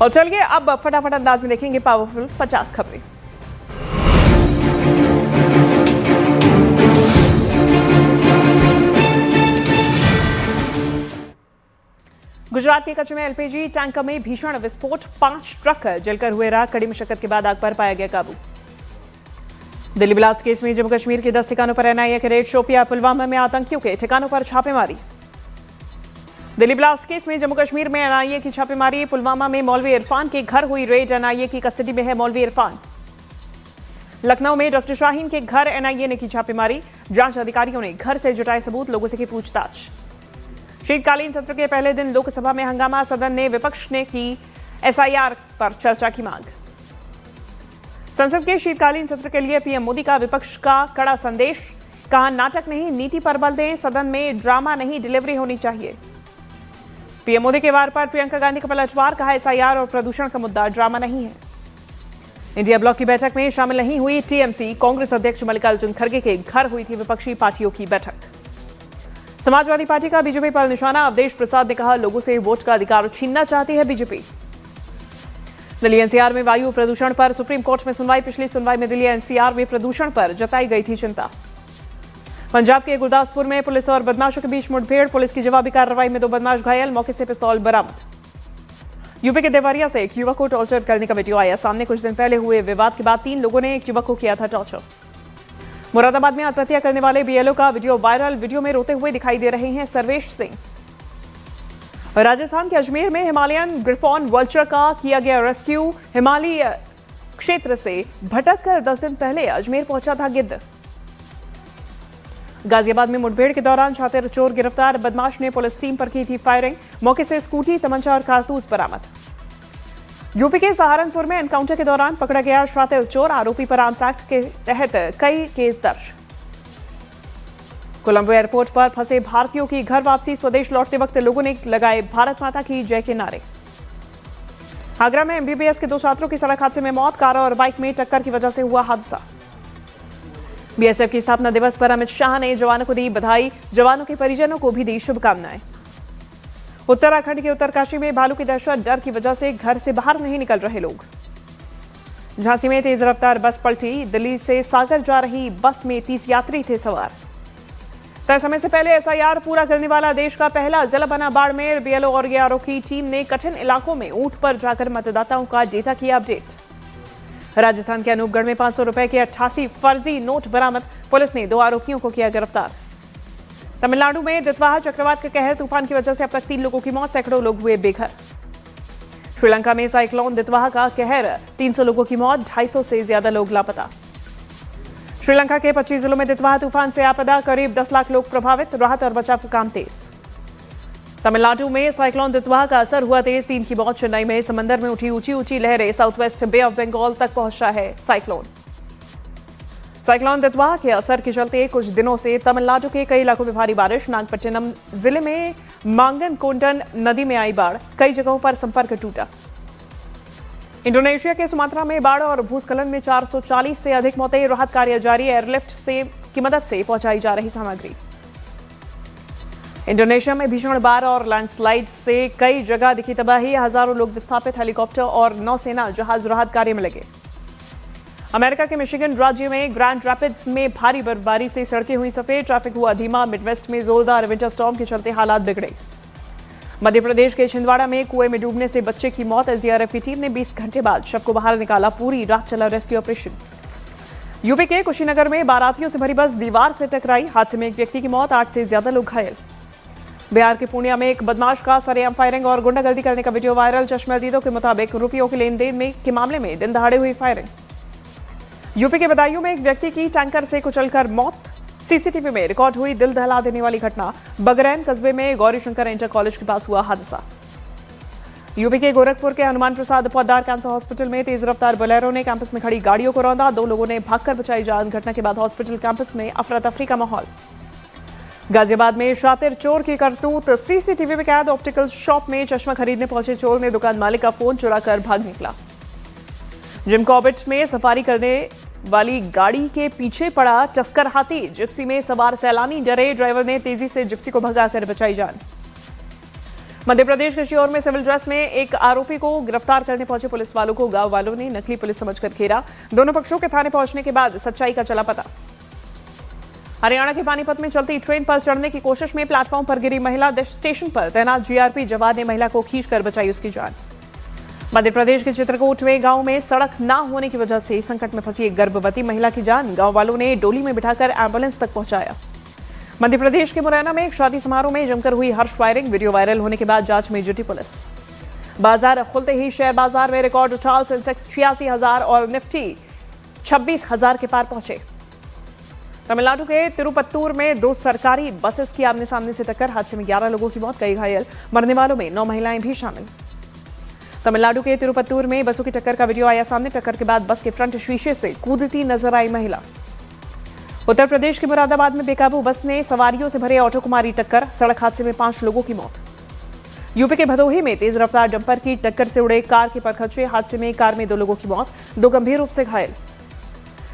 और चलिए अब फटाफट अंदाज में देखेंगे पावरफुल 50 खबरें। गुजरात के कच्छ में एलपीजी टैंकर में भीषण विस्फोट, 5 ट्रक जलकर हुए राख, कड़ी मशक्कत के बाद आग पर पाया गया काबू। दिल्ली ब्लास्ट केस में जम्मू कश्मीर के 10 ठिकानों पर एनआईए के रेड, शोपियां पुलवामा में आतंकियों के ठिकानों पर छापेमारी। दिल्ली ब्लास्ट केस में जम्मू कश्मीर में एनआईए की छापेमारी, पुलवामा में मौलवी इरफान के घर हुई रेड, एनआईए की कस्टडी में है मौलवी इरफान। लखनऊ में डॉक्टर शाहीन के घर एनआईए ने की छापेमारी, जांच अधिकारियों ने घर से जुटाए सबूत, लोगों से की पूछताछ। शीतकालीन सत्र के पहले दिन लोकसभा में हंगामा, सदन ने विपक्ष ने की एसआईआर पर चर्चा की मांग। संसद के शीतकालीन सत्र के लिए पीएम मोदी का विपक्ष का कड़ा संदेश, कहा नाटक नहीं नीति पर बल दें, सदन में ड्रामा नहीं डिलीवरी होनी चाहिए। पीएम मोदी के वार पर प्रियंका गांधी का पलटवार, कहा एसआईआर और प्रदूषण का मुद्दा ड्रामा नहीं है। इंडिया ब्लॉक की बैठक में शामिल नहीं हुई टीएमसी, कांग्रेस अध्यक्ष मल्लिकार्जुन खड़गे के घर हुई थी विपक्षी पार्टियों की बैठक। समाजवादी पार्टी का बीजेपी पर निशाना, अवधेश प्रसाद ने कहा लोगों से वोट का अधिकार छीनना चाहती है बीजेपी। दिल्ली एनसीआर में वायु प्रदूषण पर सुप्रीम कोर्ट में सुनवाई, पिछली सुनवाई में दिल्ली एनसीआर में प्रदूषण पर जताई गई थी चिंता। पंजाब के गुरदासपुर में पुलिस और बदमाशों के बीच मुठभेड़, पुलिस की जवाबी कार्रवाई में 2 बदमाश घायल, मौके से पिस्तौल बरामद। यूपी के देवरिया से एक युवक को टॉर्चर करने का वीडियो आया सामने, कुछ दिन पहले हुए विवाद के बाद 3 लोगों ने एक युवक को किया था टॉर्चर। मुरादाबाद में आत्महत्या करने वाले बीएलओ का वीडियो वायरल, वीडियो में रोते हुए दिखाई दे रहे हैं सर्वेश सिंह। राजस्थान के अजमेर में हिमालयन ग्रिफॉन वल्चर का किया गया रेस्क्यू, हिमालय क्षेत्र से भटक कर 10 दिन पहले अजमेर पहुंचा था गिद्ध। गाजियाबाद में मुठभेड़ के दौरान छात्र चोर गिरफ्तार, बदमाश ने पुलिस टीम पर की थी फायरिंग, मौके से स्कूटी, तमंचा और कारतूस बरामद। यूपी के सहारनपुर में एनकाउंटर के दौरान पकड़ा गया शातिर चोर, आरोपी पर आर्म्स एक्ट के तहत कई केस दर्ज। कोलंबो एयरपोर्ट पर फंसे भारतीयों की घर वापसी, स्वदेश लौटते वक्त लोगों ने लगाए भारत माता की जय के नारे। आगरा में एमबीबीएस के 2 छात्रों की सड़क हादसे में मौत, कार और बाइक में टक्कर की वजह से हुआ हादसा। बीएसएफ की स्थापना दिवस पर अमित शाह ने जवानों को दी बधाई, जवानों के परिजनों को भी दी शुभकामनाएं। उत्तराखंड के उत्तरकाशी में भालू की दहशत, डर की वजह से घर से बाहर नहीं निकल रहे लोग। झांसी में तेज रफ्तार बस पलटी, दिल्ली से सागर जा रही बस में 30 यात्री थे सवार। तय समय से पहले एसआईआर पूरा करने वाला देश का पहला जिला बना बाड़मेर, बीएलओ और एआरओ की टीम ने कठिन इलाकों में ऊंट पर जाकर मतदाताओं का डेटा किया अपडेट। राजस्थान के अनूपगढ़ में 500 रुपए के 88 फर्जी नोट बरामद, पुलिस ने 2 आरोपियों को किया गिरफ्तार। तमिलनाडु में दितवाहा चक्रवात के कहर, तूफान की वजह से अब तक 3 लोगों की मौत, सैकड़ों लोग हुए बेघर। श्रीलंका में साइक्लोन दितवाहा का कहर, 300 लोगों की मौत, 250 से ज्यादा लोग लापता। श्रीलंका के 25 जिलों में दितवाहा तूफान से आपदा, करीब 10 लाख लोग प्रभावित, राहत और बचाव का काम तेज। तमिलनाडु में साइक्लोन दितवाहा का असर हुआ तेज, 3 की मौत। चेन्नई में समंदर में उठी ऊंची ऊंची लहरें, south west Bay of Bengal तक पहुंचा है साइक्लोन दितवाहा के असर के चलते कुछ दिनों से तमिलनाडु के कई इलाकों में भारी बारिश। नागपट्टिनम जिले में मांगन कोंडन नदी में आई बाढ़, कई जगहों पर संपर्क टूटा। इंडोनेशिया के सुमात्रा में बाढ़ और भूस्खलन में 440 से अधिक मौतें, राहत कार्य जारी, एयरलिफ्ट की मदद से पहुंचाई जा रही सामग्री। इंडोनेशिया में भीषण बाढ़ और लैंडस्लाइड से कई जगह दिखी तबाही, हजारों लोग विस्थापित, हेलीकॉप्टर और नौसेना जहाज राहत कार्य में लगे। अमेरिका के मिशिगन राज्य में ग्रैंड रैपिड्स में भारी बर्फबारी से सड़कें हुई सफेद, ट्रैफिक हुआ धीमा। मिडवेस्ट में जोरदार विंटर स्टॉर्म के चलते हालात बिगड़े। मध्य प्रदेश के छिंदवाड़ा में कुएं में डूबने से बच्चे की मौत, एसडीआरएफ की टीम ने 20 घंटे बाद शव को बाहर निकाला, पूरी रात चला रेस्क्यू ऑपरेशन। यूपी के कुशीनगर में बारातियों से भरी बस दीवार से टकराई, हादसे में एक व्यक्ति की मौत, 8 से ज्यादा लोग घायल। बिहार के पूर्णिया में एक बदमाश का सरेआम फायरिंग और गुंडागर्दी करने का वीडियो वायरल, चश्मदीदों के मुताबिक रुपयों के लेन देन के मामले में दिन दहाड़े हुई फायरिंग। यूपी के बदायूं में एक व्यक्ति की टैंकर से कुचलकर मौत, सीसीटीवी में रिकॉर्ड हुई दिल दहला देने वाली घटना। बगरैन कस्बे में गौरीशंकर इंटर कॉलेज के पास हुआ हादसा। यूपी के गोरखपुर के हनुमान प्रसाद पोद्दार कैंसर हॉस्पिटल में तेज रफ्तार बोलेरो ने कैंपस में खड़ी गाड़ियों को रौंदा, 2 लोगों ने भागकर बचाई जान। घटना के बाद हॉस्पिटल कैंपस में अफरा तफरी का माहौल। गाजियाबाद में शातिर चोर की करतूत सीसीटीवी में कैद, ऑप्टिकल शॉप में चश्मा खरीदने पहुंचे चोर ने दुकान मालिक का फोन चुराकर भाग निकला। जिम कॉर्बेट में सफारी करने वाली गाड़ी के पीछे पड़ा टस्कर हाथी, जिप्सी में सवार सैलानी डरे, ड्राइवर ने तेजी से जिप्सी को भगाकर बचाई जान। मध्य प्रदेश के शियोर में सिविल ड्रेस में एक आरोपी को गिरफ्तार करने पहुंचे पुलिस वालों को गांव वालों ने नकली पुलिस समझकर घेरा। दोनों पक्षों के थाने पहुंचने के बाद सच्चाई का चला पता। हरियाणा के पानीपत में चलती ट्रेन पर चढ़ने की कोशिश में प्लेटफॉर्म पर गिरी महिला। स्टेशन पर तैनात जीआरपी जवान ने महिला को खींचकर बचाई उसकी जान। मध्य प्रदेश के चित्रकूट में गांव में सड़क न होने की वजह से संकट में फंसी एक गर्भवती महिला की जान गांव वालों ने डोली में बिठाकर एम्बुलेंस तक पहुंचाया। मध्य प्रदेश के मुरैना में एक शादी समारोह में जमकर हुई हर्ष फायरिंग। वीडियो वायरल होने के बाद जांच में जुटी पुलिस। बाजार खुलते ही शेयर बाजार में रिकॉर्ड उछाल। सेंसेक्स 86,000 और निफ्टी 26,000 के पार पहुंचे। तमिलनाडु के तिरुपत्तूर में 2 सरकारी बसेस की आमने सामने से टक्कर। हादसे में 11 लोगों की मौत, कई घायल। मरने वालों में 9 महिलाएं भी शामिल। तमिलनाडु के तिरुपत्तूर में बसों की टक्कर का वीडियो आया सामने। टक्कर के बाद बस के फ्रंट शीशे से कूदती नजर आई महिला। उत्तर प्रदेश के मुरादाबाद में बेकाबू बस ने सवारियों से भरे ऑटो को मारी टक्कर। सड़क हादसे में 5 लोगों की मौत। यूपी के भदोही में तेज रफ्तार डंपर की टक्कर से उड़े कार के परखच्चे। हादसे में कार में 2 लोगों की मौत, 2 गंभीर रूप से घायल।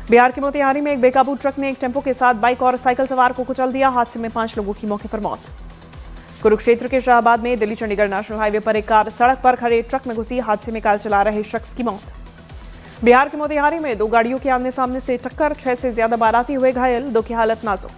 बिहार के मोतिहारी में एक बेकाबू ट्रक ने एक टेम्पो के साथ बाइक और साइकिल सवार को कुचल दिया। हादसे में 5 लोगों की मौके पर मौत। कुरुक्षेत्र के शाहबाद में दिल्ली चंडीगढ़ नेशनल हाईवे पर एक कार सड़क पर खड़े ट्रक में घुसी। हादसे में कार चला रहे शख्स की मौत। बिहार के मोतिहारी में 2 गाड़ियों के आमने सामने से टक्कर। 6 से ज्यादा बाराती हुए घायल, 2 की हालत नाजुक।